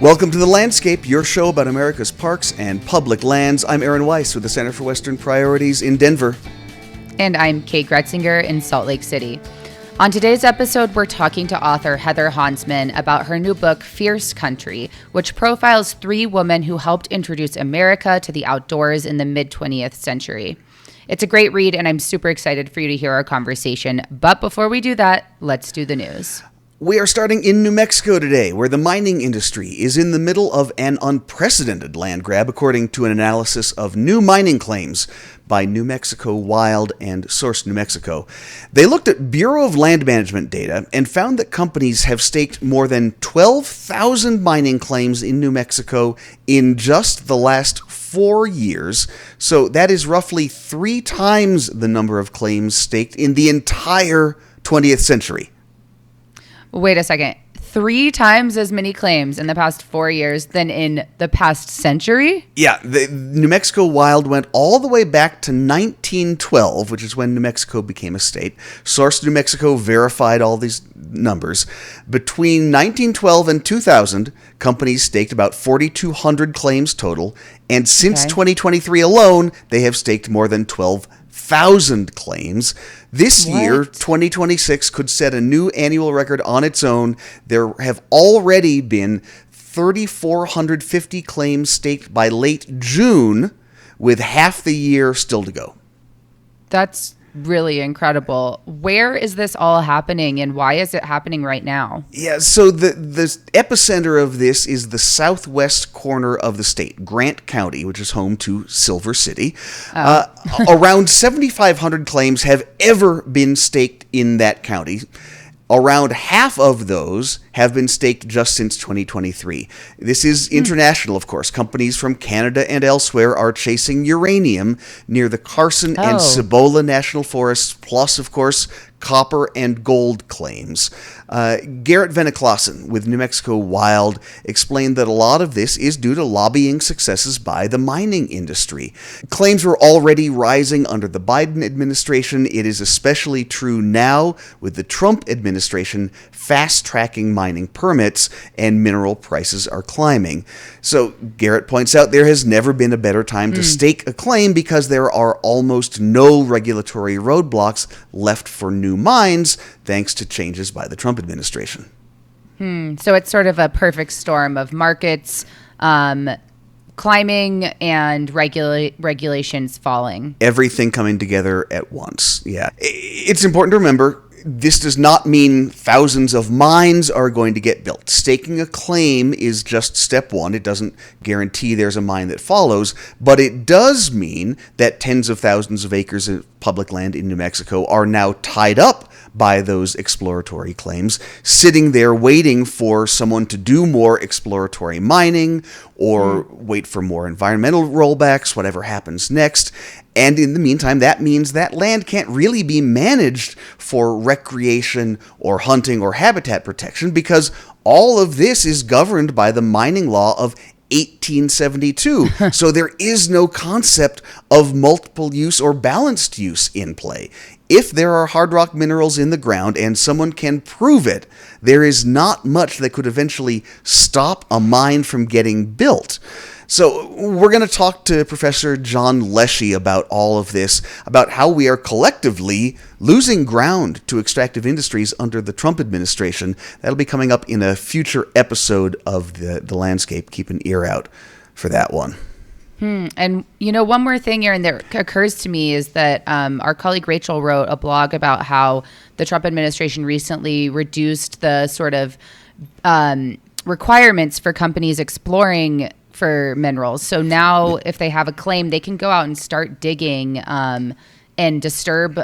Welcome to The Landscape, your show about America's parks and public lands. I'm Aaron Weiss with the Center for Western Priorities in Denver. And I'm Kate Groetzinger in Salt Lake City. On today's episode, we're talking to author Heather Hansman about her new book, Fierce Country, which profiles three women who helped introduce America to the outdoors in the mid-20th century. It's a great read, and I'm super excited for you to hear our conversation. But before we do that, let's do the news. We are starting in New Mexico today, where the mining industry is in the middle of an unprecedented land grab, according to an analysis of new mining claims by New Mexico Wild and Source New Mexico. They looked at Bureau of Land Management data and found that companies have staked more than 12,000 mining claims in New Mexico in just the last 4 years. So that is roughly 3 times the number of claims staked in the entire 20th century. Wait a second. 3 times as many claims in the past 4 years than in the past century? Yeah, the New Mexico Wild went all the way back to 1912, which is when New Mexico became a state. Source New Mexico verified all these numbers. Between 1912 and 2000, companies staked about 4,200 claims total, and since 2023 alone, they have staked more than 12,000 claims. This year, 2026, could set a new annual record on its own. There have already been 3,450 claims staked by late June, with half the year still to go. That's really incredible. Where is this all happening, and why is it happening right now? Yeah, so the epicenter of this is the southwest corner of the state, Grant County, which is home to Silver City. Around 7,500 claims have ever been staked in that county. Around half of those have been staked just since 2023. This is international, of course. Companies from Canada and elsewhere are chasing uranium near the Carson and Cibola National Forests, plus, of course, copper and gold claims. Garrett Veneklassen with New Mexico Wild explained that a lot of this is due to lobbying successes by the mining industry. Claims were already rising under the Biden administration. It is especially true now with the Trump administration fast-tracking mining permits, and mineral prices are climbing. So Garrett points out there has never been a better time to stake a claim because there are almost no regulatory roadblocks left for new mines, thanks to changes by the Trump administration. So it's sort of a perfect storm of markets climbing and regulations falling. Everything coming together at once. Yeah. It's important to remember, this does not mean thousands of mines are going to get built. Staking a claim is just step one. It doesn't guarantee there's a mine that follows, but it does mean that tens of thousands of acres of public land in New Mexico are now tied up by those exploratory claims, sitting there waiting for someone to do more exploratory mining or wait for more environmental rollbacks, whatever happens next. And in the meantime, that means that land can't really be managed for recreation or hunting or habitat protection because all of this is governed by the mining law of 1872. So there is no concept of multiple use or balanced use in play. If there are hard rock minerals in the ground and someone can prove it, there is not much that could eventually stop a mine from getting built. So we're going to talk to Professor John Leshy about all of this, about how we are collectively losing ground to extractive industries under the Trump administration. That'll be coming up in a future episode of the Landscape. Keep an ear out for that one. And, one more thing, Aaron, that occurs to me is that our colleague Rachel wrote a blog about how the Trump administration recently reduced the sort of requirements for companies exploring for minerals. So now if they have a claim, they can go out and start digging and disturb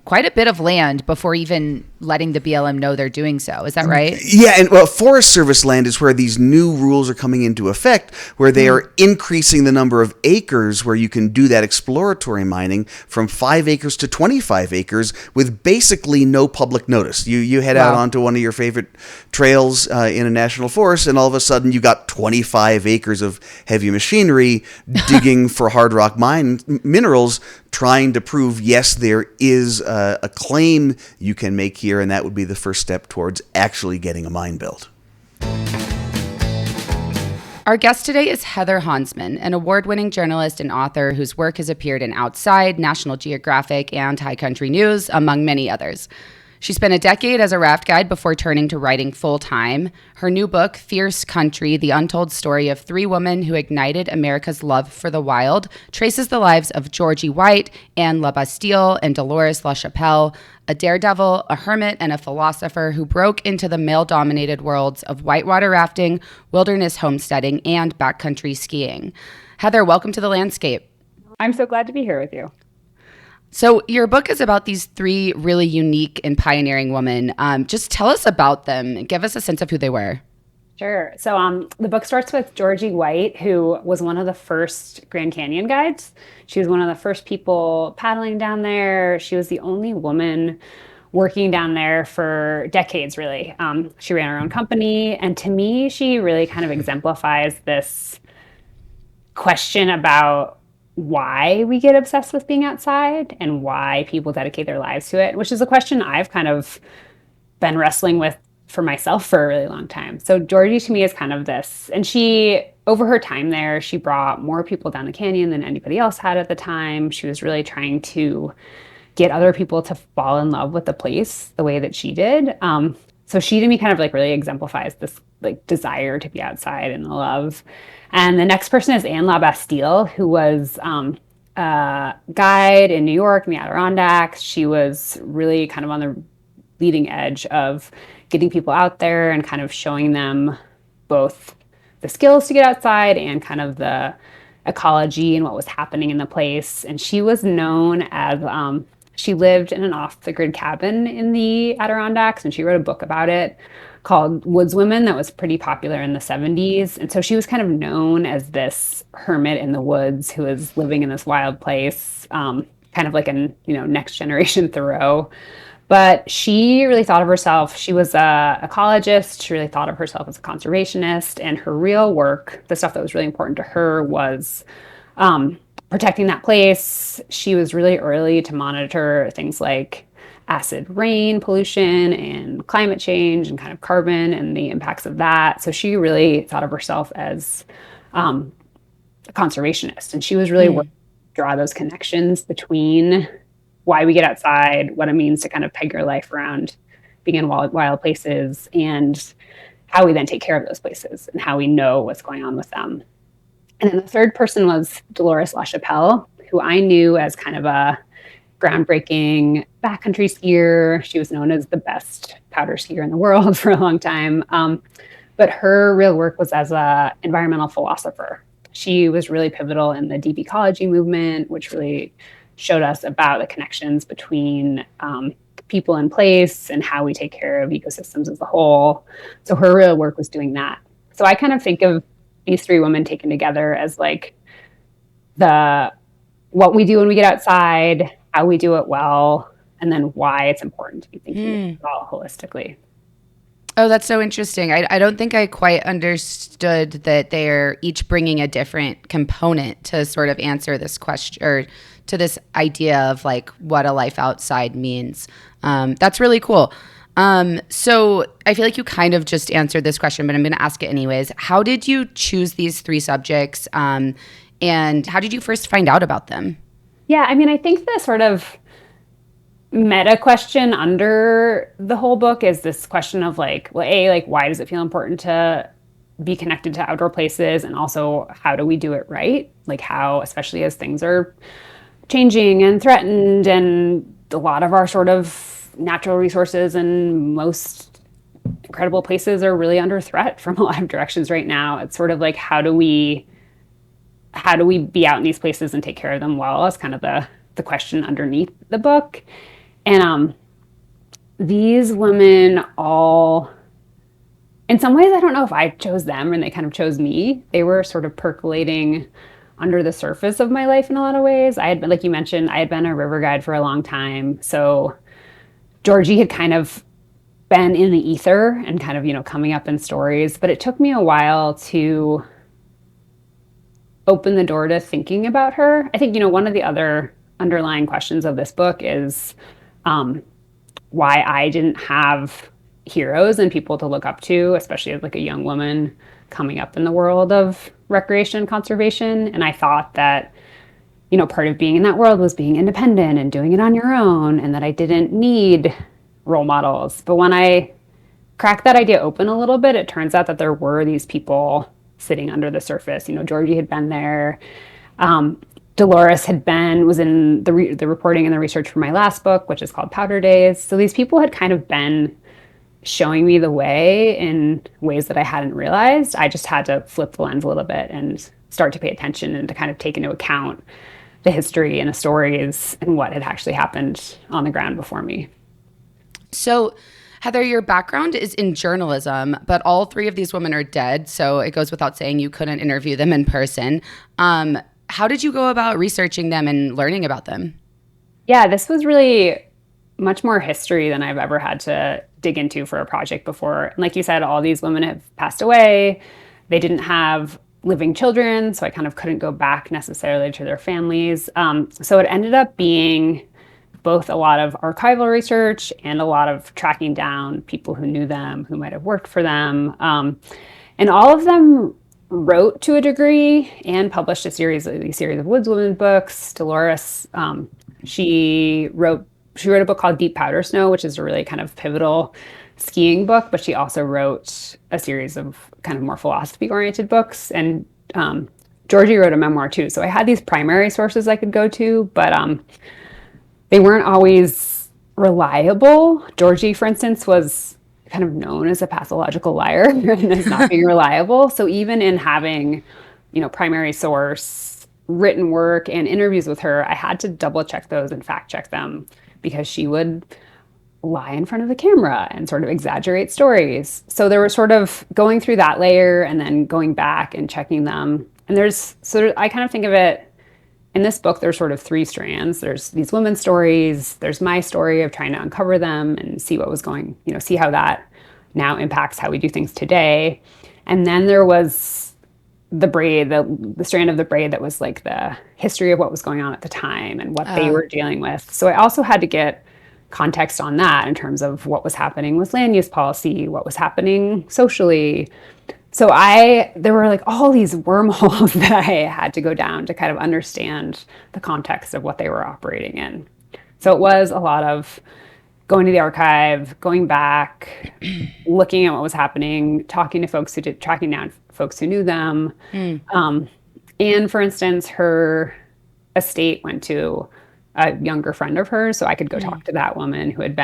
quite a bit of land before even letting the BLM know they're doing so. Is that right? Yeah, and Forest Service land is where these new rules are coming into effect, where they are increasing the number of acres where you can do that exploratory mining from 5 acres to 25 acres with basically no public notice. You head out onto one of your favorite trails in a national forest, and all of a sudden you got 25 acres of heavy machinery digging for hard rock minerals, trying to prove, yes, there is a claim you can make here, and that would be the first step towards actually getting a mine built. Our guest today is Heather Hansman, an award-winning journalist and author whose work has appeared in Outside, National Geographic, and High Country News, among many others. She spent a decade as a raft guide before turning to writing full-time. Her new book, Fierce Country, The Untold Story of Three Women Who Ignited America's Love for the Wild, traces the lives of Georgie White, Anne LaBastille, and Dolores LaChapelle, a daredevil, a hermit, and a philosopher who broke into the male-dominated worlds of whitewater rafting, wilderness homesteading, and backcountry skiing. Heather, welcome to The Landscape. I'm so glad to be here with you. So your book is about these three really unique and pioneering women. Just tell us about them. Give us a sense of who they were. Sure. So the book starts with Georgie White, who was one of the first Grand Canyon guides. She was one of the first people paddling down there. She was the only woman working down there for decades, really. She ran her own company. And to me, she really kind of exemplifies this question about why we get obsessed with being outside and why people dedicate their lives to it, which is a question I've kind of been wrestling with for myself for a really long time. So Georgie to me is kind of this, and she, over her time there, she brought more people down the canyon than anybody else had at the time. She was really trying to get other people to fall in love with the place the way that she did. So she to me kind of like really exemplifies this like desire to be outside and the love. And the next person is Anne LaBastille, who was a guide in New York in the Adirondacks. She was really kind of on the leading edge of getting people out there and kind of showing them both the skills to get outside and kind of the ecology and what was happening in the place. And she was known as she lived in an off-the-grid cabin in the Adirondacks, and she wrote a book about it called Woodswomen that was pretty popular in the 70s. And so she was kind of known as this hermit in the woods who was living in this wild place, kind of like a next generation Thoreau. But she really thought of herself, she was a ecologist, she really thought of herself as a conservationist, and her real work, the stuff that was really important to her was protecting that place. She was really early to monitor things like acid rain pollution and climate change and kind of carbon and the impacts of that. So she really thought of herself as a conservationist. And she was really working to draw those connections between why we get outside, what it means to kind of peg your life around being in wild places, and how we then take care of those places and how we know what's going on with them. And then the third person was Dolores LaChapelle, who I knew as kind of a groundbreaking backcountry skier. She was known as the best powder skier in the world for a long time. But her real work was as an environmental philosopher. She was really pivotal in the deep ecology movement, which really showed us about the connections between people and place and how we take care of ecosystems as a whole. So her real work was doing that. So I kind of think of these three women taken together as like what we do when we get outside, how we do it well, and then why it's important to be thinking it all holistically. Oh, that's so interesting. I don't think I quite understood that they're each bringing a different component to sort of answer this question, or to this idea of like what a life outside means. That's really cool. So I feel like you kind of just answered this question, but I'm going to ask it anyways. How did you choose these three subjects? And how did you first find out about them? Yeah, I mean, I think the sort of meta question under the whole book is this question of like, well, why does it feel important to be connected to outdoor places? And also, how do we do it right? Like how, especially as things are changing and threatened, and a lot of our sort of natural resources and most incredible places are really under threat from a lot of directions right now. It's sort of like, how do we be out in these places and take care of them well is kind of the question underneath the book. And these women all, in some ways, I don't know if I chose them and they kind of chose me. They were sort of percolating under the surface of my life in a lot of ways. I had been, like you mentioned, I had been a river guide for a long time. So Georgie had kind of been in the ether and kind of, coming up in stories, but it took me a while to open the door to thinking about her. I think, one of the other underlying questions of this book is why I didn't have heroes and people to look up to, especially as like a young woman coming up in the world of recreation and conservation. And I thought that, part of being in that world was being independent and doing it on your own, and that I didn't need role models. But when I cracked that idea open a little bit, it turns out that there were these people sitting under the surface. Georgie had been there. Dolores was in the reporting and the research for my last book, which is called Powder Days. So these people had kind of been showing me the way in ways that I hadn't realized. I just had to flip the lens a little bit and start to pay attention and to kind of take into account the history and the stories and what had actually happened on the ground before me. So, Heather, your background is in journalism, but all three of these women are dead, so it goes without saying you couldn't interview them in person. How did you go about researching them and learning about them? Yeah, this was really much more history than I've ever had to dig into for a project before. And like you said, all these women have passed away. They didn't have living children, so I kind of couldn't go back necessarily to their families. So it ended up being both a lot of archival research and a lot of tracking down people who knew them, who might have worked for them. And all of them wrote to a degree and published a series of Woodswoman books. Dolores, she wrote a book called Deep Powder Snow, which is a really kind of pivotal skiing book, but she also wrote a series of kind of more philosophy-oriented books. And Georgie wrote a memoir too. So I had these primary sources I could go to, but they weren't always reliable. Georgie, for instance, was kind of known as a pathological liar and as not being reliable. So even in having, primary source, written work, and interviews with her, I had to double check those and fact check them because she would lie in front of the camera and sort of exaggerate stories. So there was sort of going through that layer and then going back and checking them. And I kind of think of it, in this book, there's sort of three strands. There's these women's stories, there's my story of trying to uncover them and see what was see how that now impacts how we do things today. And then there was the braid, the strand of the braid that was like the history of what was going on at the time and what they were dealing with. So I also had to get context on that in terms of what was happening with land use policy, what was happening socially. So there were like all these wormholes that I had to go down to kind of understand the context of what they were operating in. So it was a lot of going to the archive, going back, looking at what was happening, tracking down folks who knew them. And for instance, her estate went to a younger friend of hers, so I could go talk to that woman who had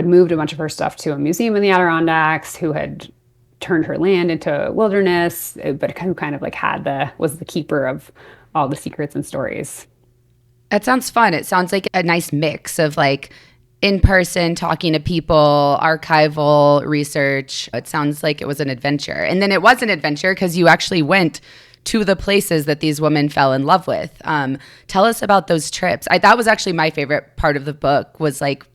moved a bunch of her stuff to a museum in the Adirondacks, who had turned her land into wilderness, but who kind of like was the keeper of all the secrets and stories. That sounds fun. It sounds like a nice mix of like in person, talking to people, archival research. It sounds like it was an adventure. And then it was an adventure because you actually went to the places that these women fell in love with. Tell us about those trips. That was actually my favorite part of the book, was like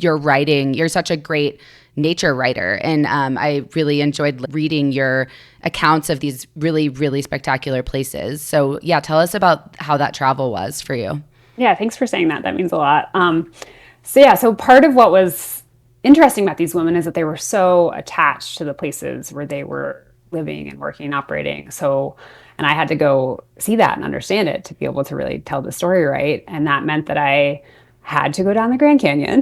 your writing. You're such a great nature writer. And I really enjoyed reading your accounts of these really, really spectacular places. So yeah, tell us about how that travel was for you. Yeah, thanks for saying that. That means a lot. So part of what was interesting about these women is that they were so attached to the places where they were living and working and operating. And I had to go see that and understand it to be able to really tell the story right. And that meant that I had to go down the Grand Canyon.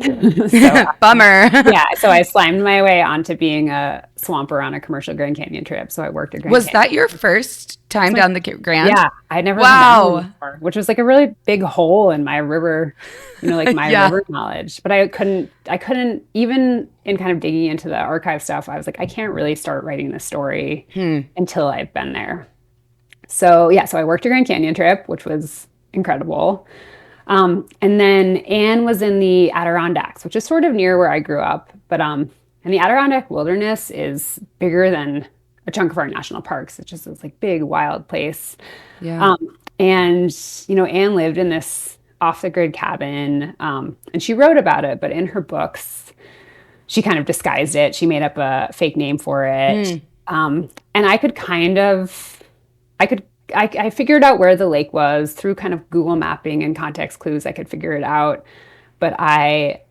Bummer. So I slimed my way onto being a swamper on a commercial Grand Canyon trip. So I worked at Grand Canyon. Was that your first time down the Grand? Yeah, I'd never been down before, which was like a really big hole in my river, river knowledge. But I couldn't even in kind of digging into the archive stuff, I was like, I can't really start writing this story until I've been there. So I worked a Grand Canyon trip, which was incredible. And then Anne was in the Adirondacks, which is sort of near where I grew up. But and the Adirondack wilderness is bigger than a chunk of our national parks. It's just this like big wild place. Yeah. And Anne lived in this off-the-grid cabin, and she wrote about it. But in her books, she kind of disguised it. She made up a fake name for it. And I could I figured out where the lake was through kind of Google mapping and context clues. I could figure it out, but I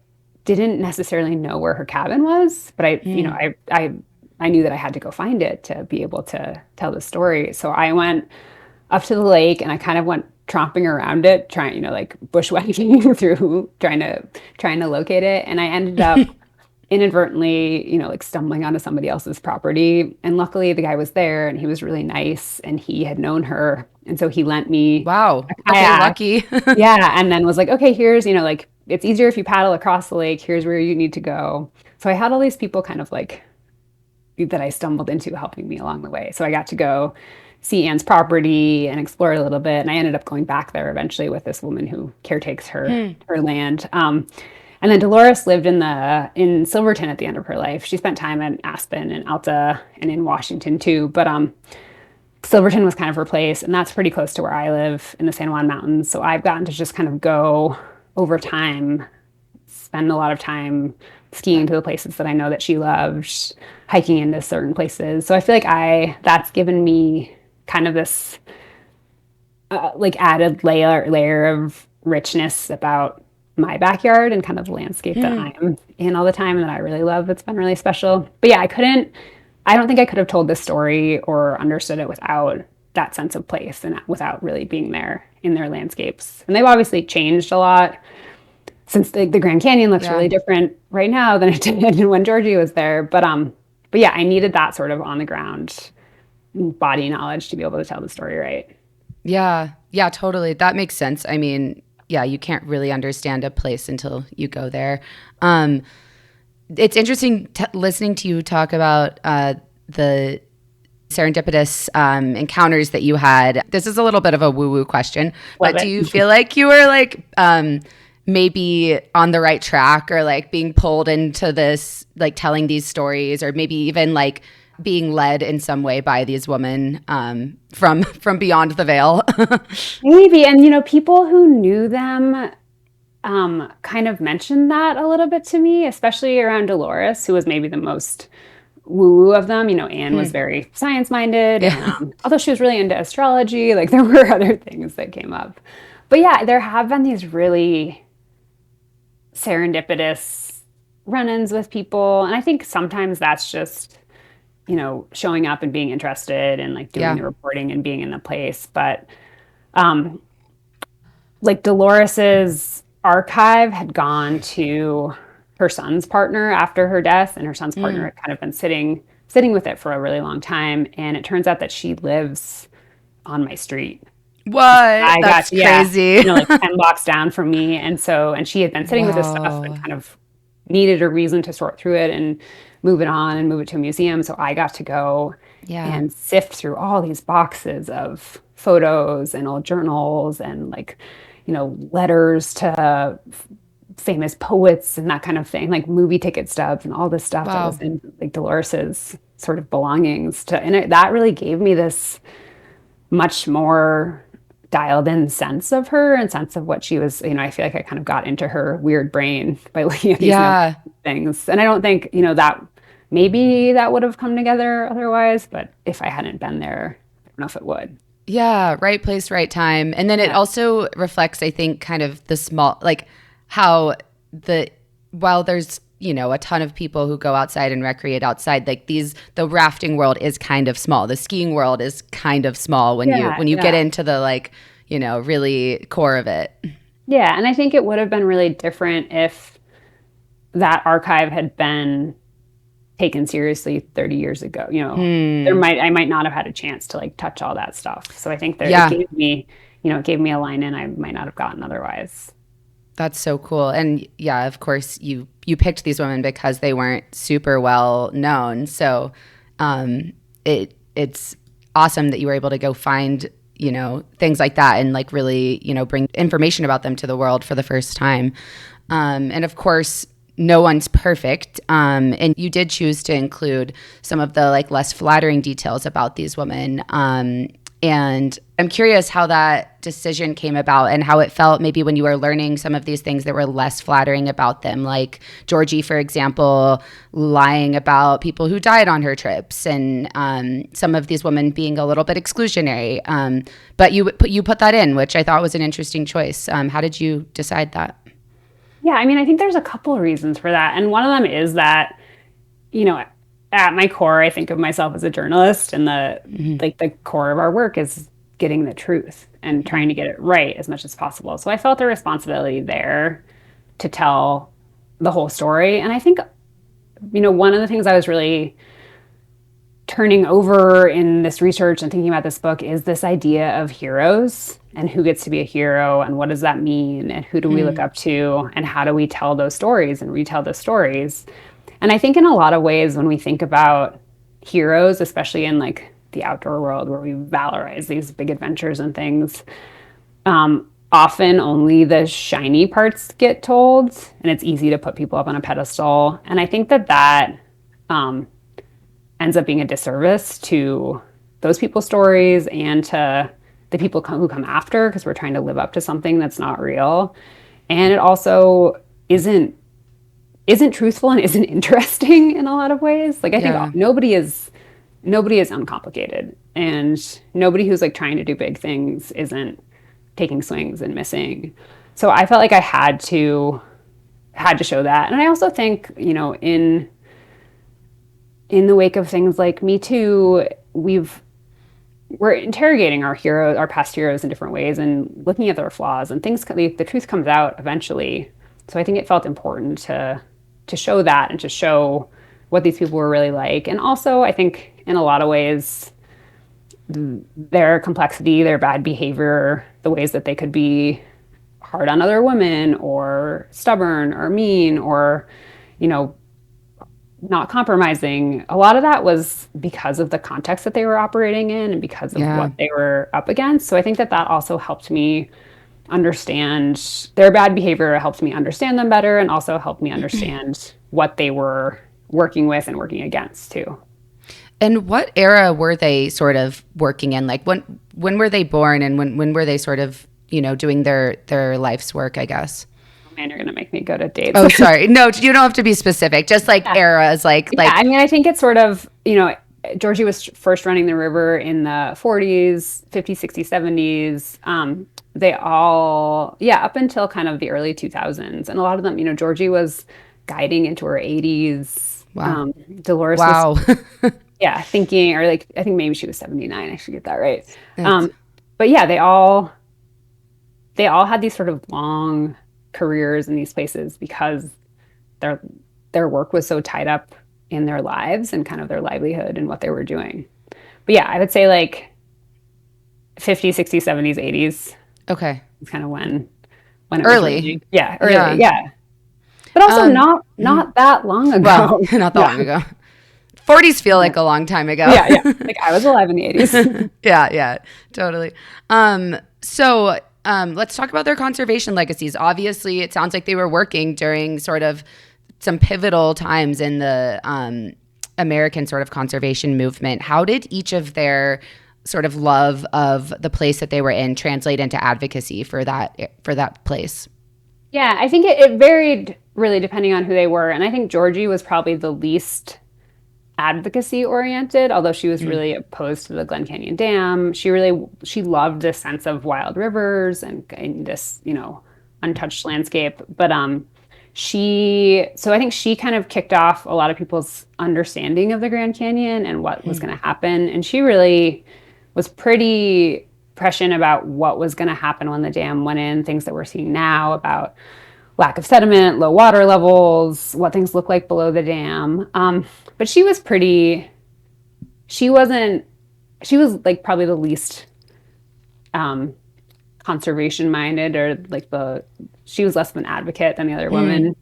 didn't necessarily know where her cabin was. But I I knew that I had to go find it to be able to tell the story. So I went up to the lake and I kind of went tromping around it, trying, like bushwhacking through, trying to locate it. And I ended up inadvertently, like stumbling onto somebody else's property. And luckily the guy was there and he was really nice and he had known her. And so he lent me Wow. a Okay, kayak. lucky. Yeah. And then was like, okay, here's, like it's easier if you paddle across the lake. Here's where you need to go. So I had all these people kind of like that I stumbled into helping me along the way. So I got to go see Anne's property and explore it a little bit. And I ended up going back there eventually with this woman who caretakes her land. And then Dolores lived in Silverton at the end of her life. She spent time in Aspen and Alta and in Washington too. But Silverton was kind of her place, and that's pretty close to where I live in the San Juan Mountains. So I've gotten to just kind of go over time, spend a lot of time skiing to the places that I know that she loved, hiking into certain places. So I feel like that's given me kind of this like added layer of richness about my backyard and kind of the landscape that I'm in all the time and that I really love. It's been really special. But yeah, I don't think I could have told this story or understood it without that sense of place and without really being there in their landscapes. And they've obviously changed a lot since the Grand Canyon looks really different right now than it did when Georgie was there. But yeah, I needed that sort of on the ground body knowledge to be able to tell the story right. Yeah. Yeah, totally. That makes sense. I mean, yeah, you can't really understand a place until you go there. It's interesting listening to you talk about the serendipitous encounters that you had. This is a little bit of a woo-woo question, but do you feel like you were like maybe on the right track or like being pulled into this, like telling these stories, or maybe even like being led in some way by these women from beyond the veil? Maybe. And, people who knew them kind of mentioned that a little bit to me, especially around Dolores, who was maybe the most woo-woo of them. Anne was very science-minded. Yeah. And, although she was really into astrology, like there were other things that came up. But yeah, there have been these really serendipitous run-ins with people. And I think sometimes that's just showing up and being interested and like doing the reporting and being in the place. But like Dolores's archive had gone to her son's partner after her death, and her son's partner had kind of been sitting with it for a really long time. And it turns out that she lives on my street. What? That's crazy. Like 10 blocks down from me. And she had been sitting with this stuff and kind of needed a reason to sort through it and move it on and move it to a museum. So I got to go and sift through all these boxes of photos and old journals and like, letters to famous poets and that kind of thing, like movie ticket stubs and all this stuff that was in like Dolores's sort of belongings that really gave me this much more dialed in sense of her and sense of what she was, I feel like I kind of got into her weird brain by looking at these things. And I don't think, that maybe that would have come together otherwise, but if I hadn't been there, I don't know if it would. Yeah, right place, right time. And then it also reflects, I think, kind of the small, like how while there's, a ton of people who go outside and recreate outside, like the rafting world is kind of small. The skiing world is kind of small when you get into the like, really core of it. Yeah. And I think it would have been really different if that archive had been taken seriously 30 years ago. I might not have had a chance to like touch all that stuff. So I think it gave me a line in I might not have gotten otherwise. That's so cool. And yeah, of course you picked these women because they weren't super well known. So it's awesome that you were able to go find, things like that and like really, bring information about them to the world for the first time. And of course, no one's perfect. And you did choose to include some of the like less flattering details about these women. And I'm curious how that decision came about and how it felt maybe when you were learning some of these things that were less flattering about them, like Georgie, for example, lying about people who died on her trips, and some of these women being a little bit exclusionary. But you put that in, which I thought was an interesting choice. How did you decide that? Yeah, I mean, I think there's a couple of reasons for that. And one of them is that, at my core, I think of myself as a journalist, and the core of our work is getting the truth and trying to get it right as much as possible. So I felt a responsibility there to tell the whole story. And I think, one of the things I was really turning over in this research and thinking about this book is this idea of heroes and who gets to be a hero and what does that mean and who do we look up to and how do we tell those stories and retell those stories. And I think in a lot of ways when we think about heroes, especially in like the outdoor world where we valorize these big adventures and things, often only the shiny parts get told, and it's easy to put people up on a pedestal. And I think that ends up being a disservice to those people's stories and to the people who come after, because we're trying to live up to something that's not real. And it also isn't truthful and isn't interesting in a lot of ways. Like I think nobody is uncomplicated, and nobody who's like trying to do big things isn't taking swings and missing. So I felt like I had to show that. And I also think, in the wake of things like Me Too, we're interrogating our heroes, our past heroes in different ways and looking at their flaws, and the truth comes out eventually. So I think it felt important to show that and to show what these people were really like. And also I think in a lot of ways, their complexity, their bad behavior, the ways that they could be hard on other women or stubborn or mean or, not compromising. A lot of that was because of the context that they were operating in and because of what they were up against. So I think that also helped me understand their bad behavior, helped me understand them better, and also helped me understand what they were working with and working against too. And what era were they sort of working in? Like when were they born, and when were they sort of, doing their life's work, I guess? Man, you're gonna make me go to dates. Oh, sorry. No, you don't have to be specific. Just like eras, like. I mean, I think it's sort of, Georgie was first running the river in the 40s, 50s, 60s, 70s. They all, up until kind of the early 2000s, and a lot of them, Georgie was guiding into her 80s. Wow. Dolores. Wow. Thinking, or like I think maybe she was 79. I should get that right. But yeah, they all had these sort of long careers in these places because their work was so tied up in their lives and kind of their livelihood and what they were doing. But yeah, I would say like 50s, 60s, 70s, 80s. Okay. It's kind of when it early. Was really, early. Yeah. But also not that long ago. Well, not that long ago. 40s feel like a long time ago. Yeah. Like I was alive in the 80s. Yeah, totally. So let's talk about their conservation legacies. Obviously, it sounds like they were working during sort of some pivotal times in the American sort of conservation movement. How did each of their sort of love of the place that they were in translate into advocacy for that place? Yeah, I think it varied really depending on who they were. And I think Georgie was probably the least advocacy oriented, although she was really opposed to the Glen Canyon Dam. She loved this sense of wild rivers and this, untouched landscape. But I think she kind of kicked off a lot of people's understanding of the Grand Canyon and what was going to happen. And she really was pretty prescient about what was going to happen when the dam went in, things that we're seeing now about lack of sediment, low water levels, what things look like below the dam. But she was like probably the least conservation minded, or like she was less of an advocate than the other women.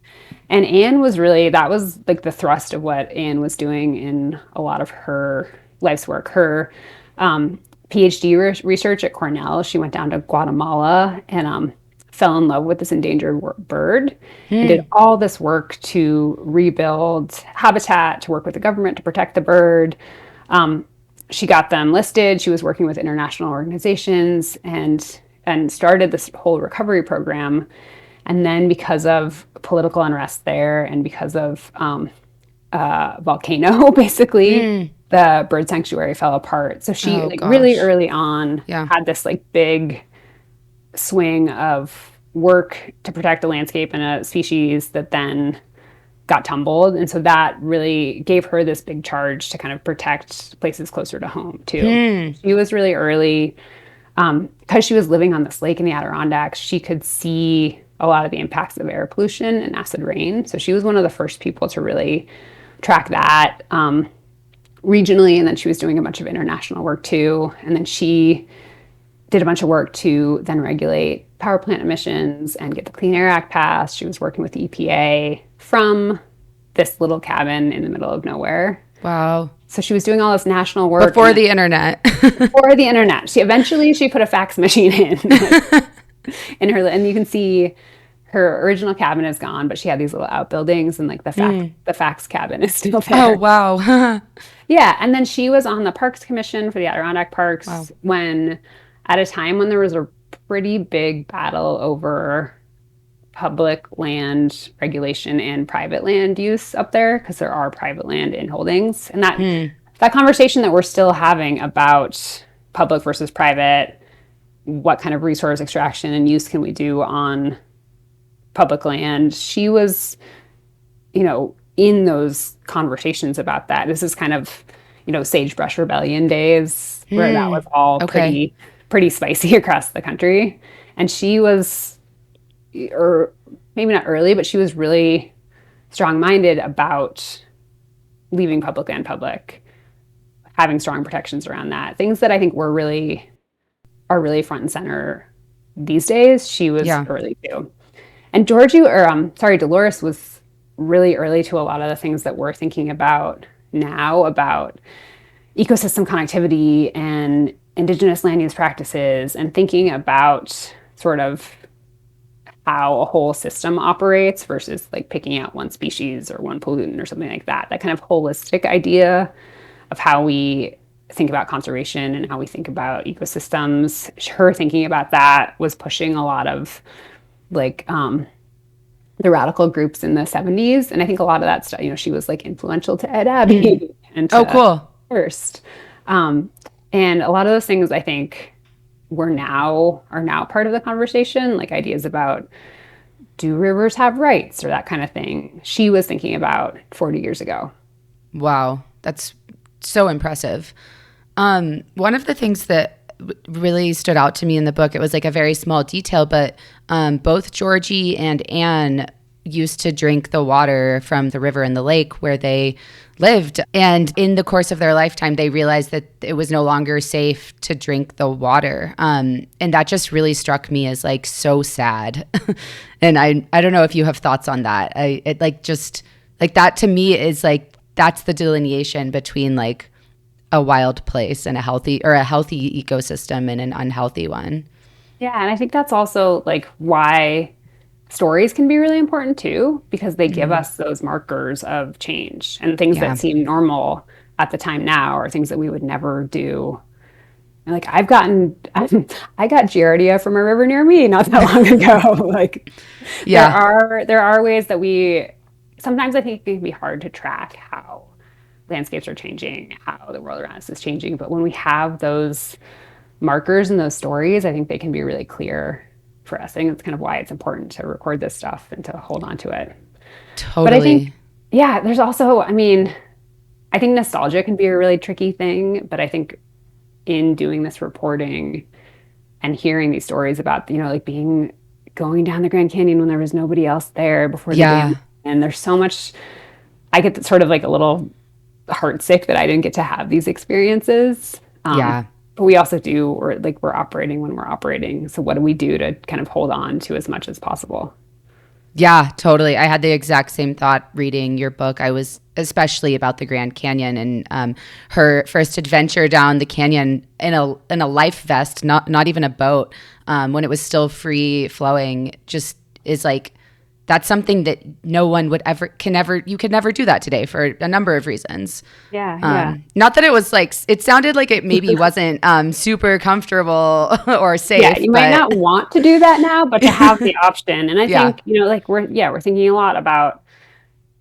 And Anne that was like the thrust of what Anne was doing in a lot of her life's work. Her PhD research at Cornell, she went down to Guatemala and fell in love with this endangered bird and did all this work to rebuild habitat, to work with the government to protect the bird. She got them listed. She was working with international organizations and started this whole recovery program. And then because of political unrest there and because of volcano, basically, the bird sanctuary fell apart. So she really early on had this like big swing of work to protect the landscape and a species that then got tumbled. And so that really gave her this big charge to kind of protect places closer to home too. She was really early, because she was living on this lake in the Adirondacks. She could see a lot of the impacts of air pollution and acid rain. So she was one of the first people to really track that regionally. And then she was doing a bunch of international work too. And then she did a bunch of work to then regulate power plant emissions and get the Clean Air Act passed. She was working with the EPA from this little cabin in the middle of nowhere. Wow. So she was doing all this national work. Before the internet. Before the internet. She put a fax machine in her, and you can see her original cabin is gone, but she had these little outbuildings, and like the fax cabin is still there. Oh, wow. Yeah. And then she was on the Parks Commission for the Adirondack Parks at a time when there was a pretty big battle over public land regulation and private land use up there, because there are private land in holdings. And that conversation that we're still having about public versus private, what kind of resource extraction and use can we do on public land, she was, in those conversations about that. This is kind of, sagebrush rebellion days where that was all pretty spicy across the country. And she was, or maybe not early, but she was really strong-minded about leaving public land public, having strong protections around that. Things that I think are really front and center these days. She was early too. And Dolores was really early to a lot of the things that we're thinking about now, about ecosystem connectivity and indigenous land use practices, and thinking about sort of how a whole system operates versus like picking out one species or one pollutant or something like that. That kind of holistic idea of how we think about conservation and how we think about ecosystems. Her thinking about that was pushing a lot of like the radical groups in the 70s. And I think a lot of that stuff, she was like influential to Ed Abbey and to cool. Hearst. And a lot of those things I think are now part of the conversation, like ideas about, do rivers have rights, or that kind of thing. She was thinking about 40 years ago. Wow. That's so impressive. One of the things that really stood out to me in the book, it was like a very small detail, but both Georgie and Anne used to drink the water from the river and the lake where they lived. And in the course of their lifetime, they realized that it was no longer safe to drink the water. And that just really struck me as like so sad. And I don't know if you have thoughts on that. It like just like that to me is like, that's the delineation between like a wild place and a healthy ecosystem and an unhealthy one. Yeah. And I think that's also like why stories can be really important too, because they give us those markers of change, and things that seem normal at the time now are things that we would never do. And like I got Giardia from a river near me not that long ago. Like there are ways that sometimes I think it can be hard to track how landscapes are changing, how the world around us is changing. But when we have those markers and those stories, I think they can be really clear for us. I think that's kind of why it's important to record this stuff and to hold on to it. Totally. But I think, there's also, I think nostalgia can be a really tricky thing, but I think in doing this reporting and hearing these stories about, like going down the Grand Canyon when there was nobody else there before the dam, and there's so much, I get sort of like a little heartsick that I didn't get to have these experiences. But we also we're operating when we're operating. So what do we do to kind of hold on to as much as possible? Yeah, totally. I had the exact same thought reading your book. I was especially about the Grand Canyon and her first adventure down the canyon in a life vest, not even a boat, when it was still free flowing, just is like, that's something that no one you could never do that today for a number of reasons. Not that it was like, it sounded like it maybe wasn't super comfortable or safe. Yeah, you might not want to do that now, but to have the option. And I think, we're thinking a lot about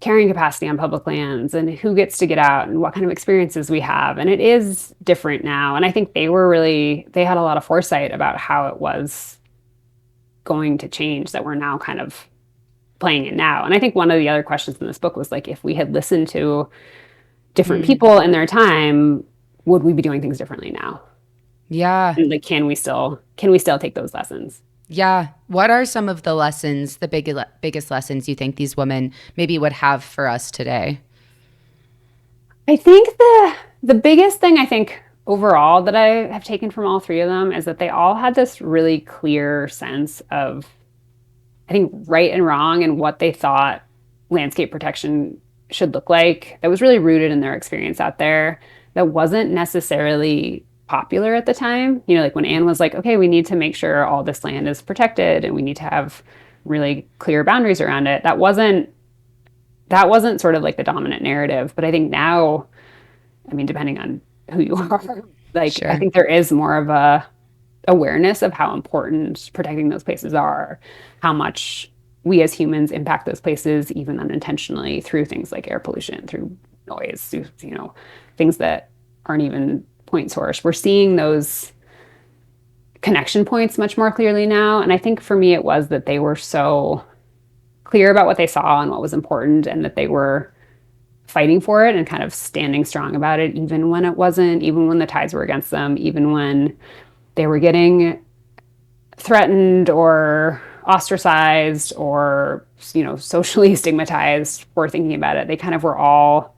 carrying capacity on public lands and who gets to get out and what kind of experiences we have. And it is different now. And I think they had a lot of foresight about how it was going to change, that we're now kind of playing it now. And I think one of the other questions in this book was like, if we had listened to different people in their time, would we be doing things differently now? Yeah. And like, can we still take those lessons? Yeah. What are some of the lessons, the biggest lessons you think these women maybe would have for us today? I think the biggest thing I think overall that I have taken from all three of them is that they all had this really clear sense of, I think, right and wrong and what they thought landscape protection should look like. That was really rooted in their experience out there. That wasn't necessarily popular at the time. You know, like when Anne was like, okay, we need to make sure all this land is protected and we need to have really clear boundaries around it. That wasn't sort of like the dominant narrative. But I think now, I mean, depending on who you are, like Sure. I think there is more of a awareness of how important protecting those places are, how much we as humans impact those places even unintentionally through things like air pollution, through noise, through, you know, things that aren't even point source. We're seeing those connection points much more clearly now. And I think for me, it was that they were so clear about what they saw and what was important, and that they were fighting for it and kind of standing strong about it, even when it wasn't, even when the tides were against them, even when they were getting threatened or ostracized or, you know, socially stigmatized for thinking about it. They kind of were all,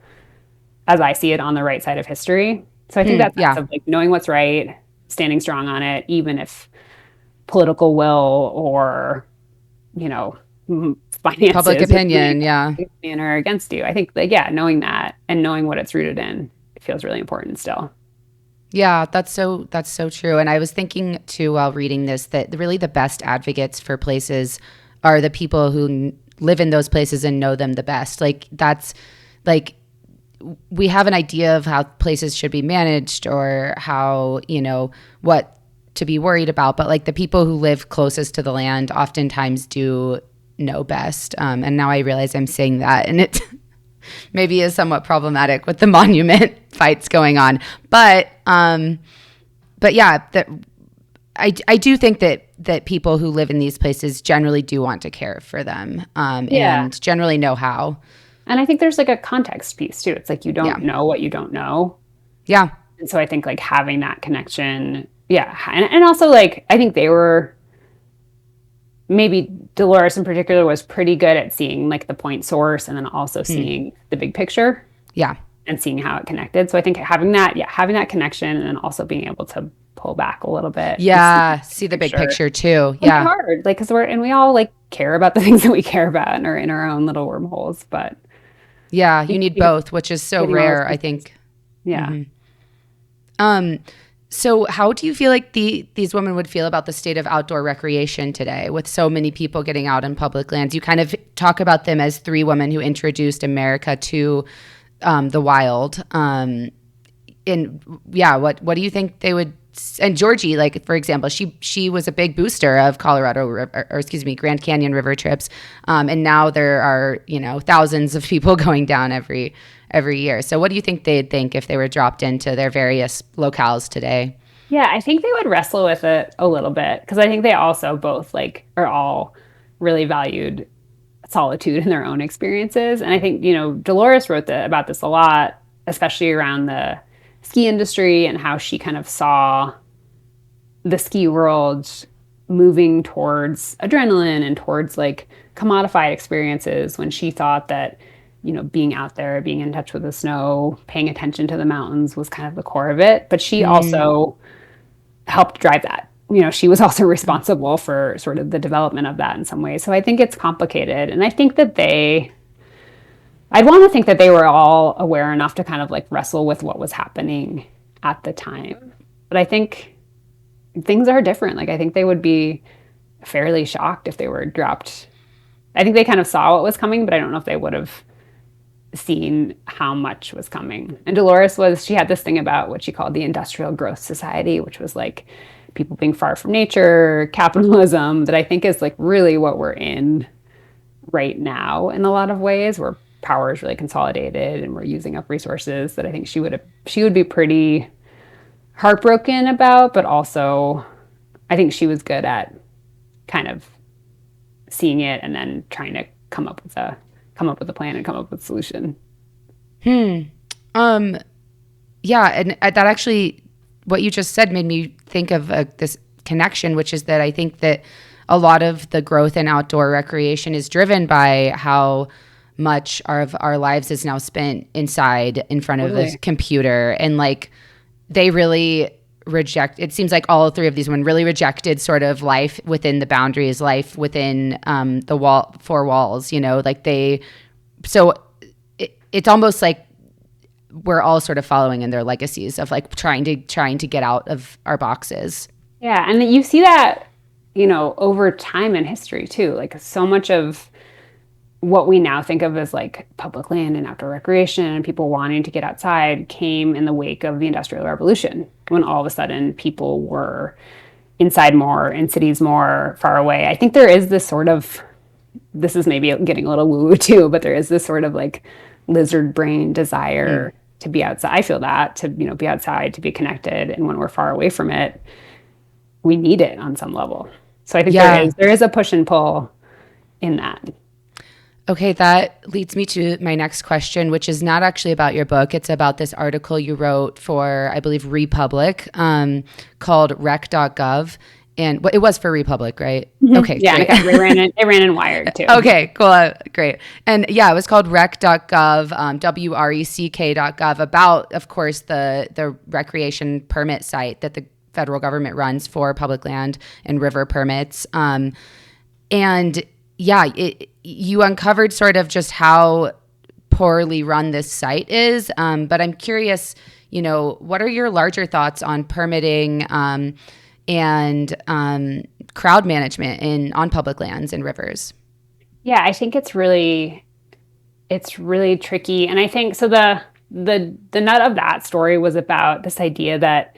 as I see it, on the right side of history. So I think that sense of like knowing what's right, standing strong on it, even if political will or, you know, finances, public opinion, are against you. I think like, yeah, knowing that and knowing what it's rooted in, it feels really important still. Yeah, that's so true. And I was thinking too while reading this that really the best advocates for places are the people who live in those places and know them the best. Like that's like we have an idea of how places should be managed or how, you know, what to be worried about. But like the people who live closest to the land oftentimes do know best. And now I realize I'm saying that, and it maybe is somewhat problematic with the monument fights going on. But yeah, that I do think that people who live in these places generally do want to care for them and generally know how. And I think there's like a context piece too. It's like you don't know what you don't know. Yeah. And so I think like having that connection, and also like I think they were, maybe Dolores in particular was pretty good at seeing like the point source and then also seeing the big picture. Yeah. And seeing how it connected. So I think having that connection and then also being able to pull back a little bit. Yeah. See the big picture too. Yeah. It's hard. Like, cause we all like care about the things that we care about and are in our own little wormholes, but. Yeah. You need both, which is so rare, I think. Yeah. Mm-hmm. So how do you feel like these women would feel about the state of outdoor recreation today with so many people getting out in public lands? You kind of talk about them as three women who introduced America to the wild. And yeah, what do you think they would, and Georgie, like, for example, she was a big booster of Grand Canyon river trips. And now there are, you know, thousands of people going down every year. So what do you think they'd think if they were dropped into their various locales today? Yeah, I think they would wrestle with it a little bit because I think they also both like are all really valued solitude in their own experiences. And I think, you know, Dolores wrote about this a lot, especially around the ski industry and how she kind of saw the ski world moving towards adrenaline and towards like commodified experiences when she thought that, you know, being out there, being in touch with the snow, paying attention to the mountains was kind of the core of it. But she also helped drive that. You know, she was also responsible for sort of the development of that in some ways. So I think it's complicated. And I think that I'd want to think that they were all aware enough to kind of like wrestle with what was happening at the time. But I think things are different. Like, I think they would be fairly shocked if they were dropped. I think they kind of saw what was coming, but I don't know if they would have seen how much was coming. And Dolores she had this thing about what she called the industrial growth society, which was like people being far from nature, capitalism, that I think is like really what we're in right now in a lot of ways, where power is really consolidated and we're using up resources that I think she would be pretty heartbroken about, but also I think she was good at kind of seeing it and then trying to come up with a plan and come up with a solution. Yeah, and that actually, what you just said made me think of this connection, which is that I think that a lot of the growth in outdoor recreation is driven by how much of our lives is now spent inside in front of a computer. And like, they really it seems like all three of these women really rejected sort of life within the boundaries, life within the four walls, like it's almost like we're all sort of following in their legacies of like trying to get out of our boxes. Yeah. And you see that, over time in history too. Like so much of what we now think of as like public land and outdoor recreation and people wanting to get outside came in the wake of the Industrial Revolution, when all of a sudden people were inside more, in cities more, far away. I think there is this sort of, this is maybe getting a little woo-woo too, but there is this sort of like lizard brain desire to be outside. I feel that, to be outside, to be connected. And when we're far away from it, we need it on some level. So I think there is a push and pull in that. Okay, that leads me to my next question, which is not actually about your book. It's about this article you wrote for, I believe, Republic, called rec.gov. And it was for Republic, right? Mm-hmm. Okay, yeah, and it ran in Wired too. Okay, cool, great. And yeah, it was called rec.gov, WRECK.gov, about, of course, the recreation permit site that the federal government runs for public land and river permits. And yeah, you uncovered sort of just how poorly run this site is. But I'm curious, what are your larger thoughts on permitting and crowd management on public lands and rivers? Yeah, I think it's really tricky. And I think so the nut of that story was about this idea that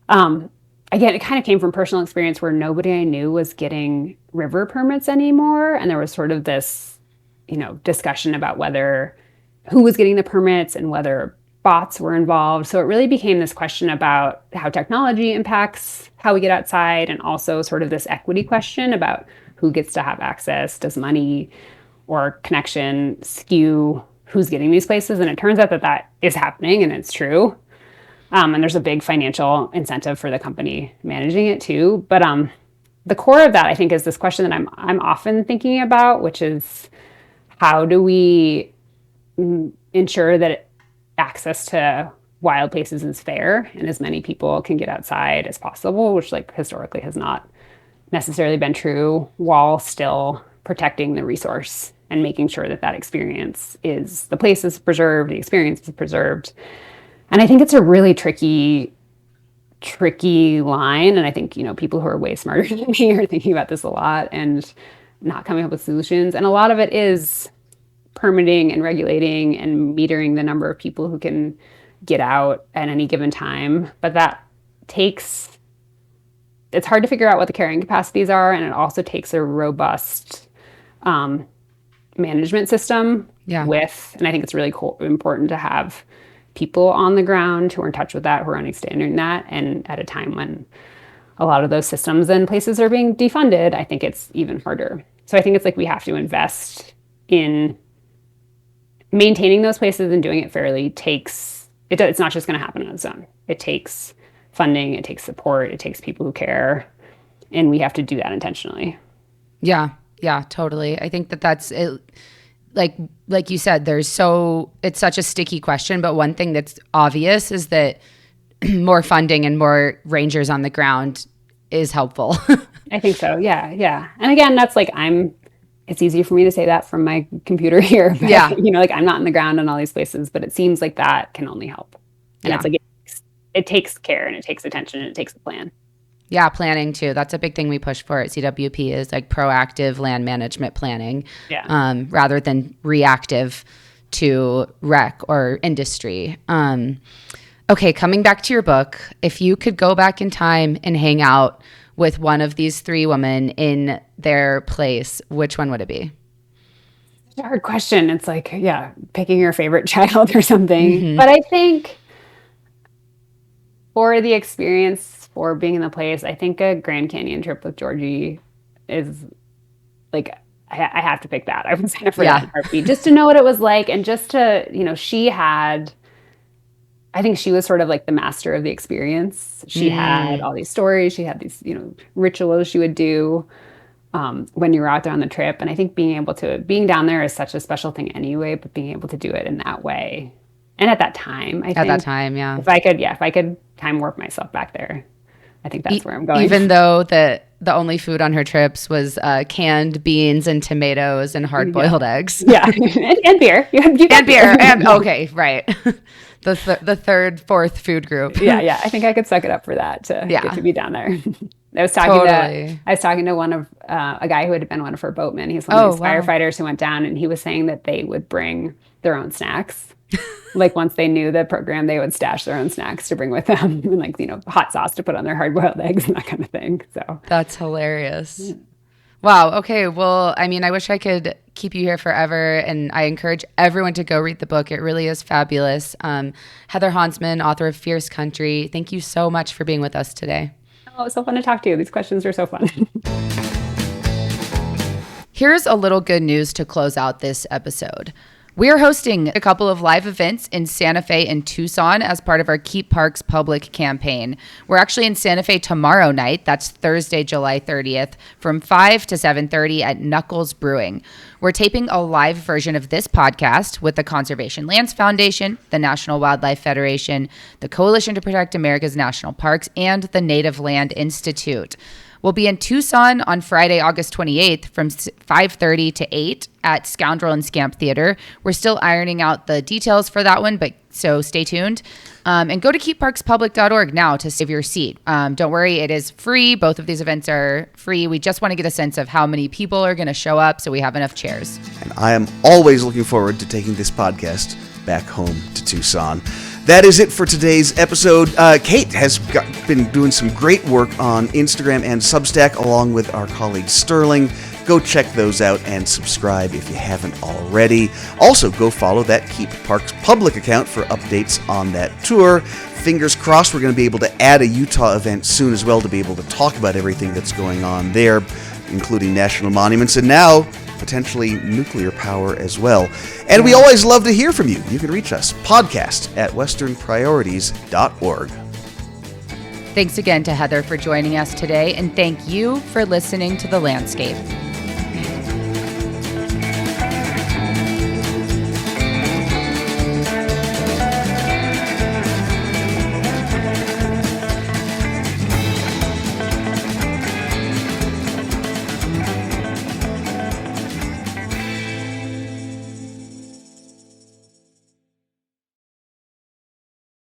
again, it kind of came from personal experience where nobody I knew was getting river permits anymore. And there was sort of this, discussion about who was getting the permits and whether bots were involved. So it really became this question about how technology impacts how we get outside, and also sort of this equity question about who gets to have access. Does money or connection skew who's getting these places? And it turns out that is happening, and it's true. And there's a big financial incentive for the company managing it too. But the core of that, I think, is this question that I'm often thinking about, which is how do we ensure that access to wild places is fair and as many people can get outside as possible, which like historically has not necessarily been true, while still protecting the resource and making sure that experience the place is preserved, the experience is preserved. And I think it's a really tricky line. And I think, people who are way smarter than me are thinking about this a lot and not coming up with solutions. And a lot of it is permitting and regulating and metering the number of people who can get out at any given time. But it's hard to figure out what the carrying capacities are. And it also takes a robust management system and I think it's really important to have people on the ground who are in touch with that, who are understanding that. And at a time when a lot of those systems and places are being defunded, I think it's even harder. So I think it's like we have to invest in maintaining those places and doing it fairly. It's not just going to happen on its own. It takes funding, it takes support, it takes people who care, and we have to do that intentionally. Yeah, totally. I think that's it. Like you said, it's such a sticky question, but one thing that's obvious is that more funding and more rangers on the ground is helpful. I think so. Yeah. And again, that's like it's easy for me to say that from my computer here. But, I'm not in the ground in all these places, but it seems like that can only help. And it's like it takes care and it takes attention and it takes a plan. Yeah, planning too. That's a big thing we push for at CWP, is like proactive land management planning, rather than reactive to rec or industry. Okay, coming back to your book, if you could go back in time and hang out with one of these three women in their place, which one would it be? It's a hard question. It's like, picking your favorite child or something. Mm-hmm. But I think for the experience, for being in the place, I think a Grand Canyon trip with Georgie is like I have to pick that. I would sign up for that in a heartbeat, just to know what it was like, and just to, I think she was sort of like the master of the experience. She had all these stories. She had these, rituals she would do when you were out there on the trip. And I think being down there is such a special thing anyway, but being able to do it in that way. And at that time, I think. At that time, yeah. If I could time warp myself back there, I think that's where I'm going. Even though the only food on her trips was canned beans and tomatoes and hard-boiled eggs. Yeah, and beer. And beer. And okay, right. The third, fourth food group. Yeah. I think I could suck it up for that to get to be down there. I was talking to one of a guy who had been one of her boatmen. He's one of these firefighters who went down, and he was saying that they would bring their own snacks. Like once they knew the program, they would stash their own snacks to bring with them, and hot sauce to put on their hard-boiled eggs and that kind of thing. So that's hilarious. Yeah. Wow. Okay. Well, I mean, I wish I could keep you here forever, and I encourage everyone to go read the book. It really is fabulous. Heather Hansman, author of Fierce Country, thank you so much for being with us today. Oh, it was so fun to talk to you. These questions are so fun. Here's a little good news to close out this episode. We're hosting a couple of live events in Santa Fe and Tucson as part of our Keep Parks Public campaign. We're actually in Santa Fe tomorrow night. That's Thursday, July 30th, from 5 to 7:30 at Knuckles Brewing. We're taping a live version of this podcast with the Conservation Lands Foundation, the National Wildlife Federation, the Coalition to Protect America's National Parks, and the Native Land Institute. We'll be in Tucson on Friday, August 28th from 5:30 to 8 at Scoundrel and Scamp Theater. We're still ironing out the details for that one, so stay tuned. And go to keepparkspublic.org now to save your seat. Don't worry, it is free. Both of these events are free. We just want to get a sense of how many people are going to show up so we have enough chairs. And I am always looking forward to taking this podcast back home to Tucson. That is it for today's episode. Kate has been doing some great work on Instagram and Substack along with our colleague Sterling. Go check those out and subscribe if you haven't already. Also, go follow that Keep Parks Public account for updates on that tour. Fingers crossed we're going to be able to add a Utah event soon as well to be able to talk about everything that's going on there, including national monuments and now potentially nuclear power as well. And we always love to hear from you. You can reach us, podcast@westernpriorities.org. Thanks again to Heather for joining us today, and thank you for listening to The Landscape.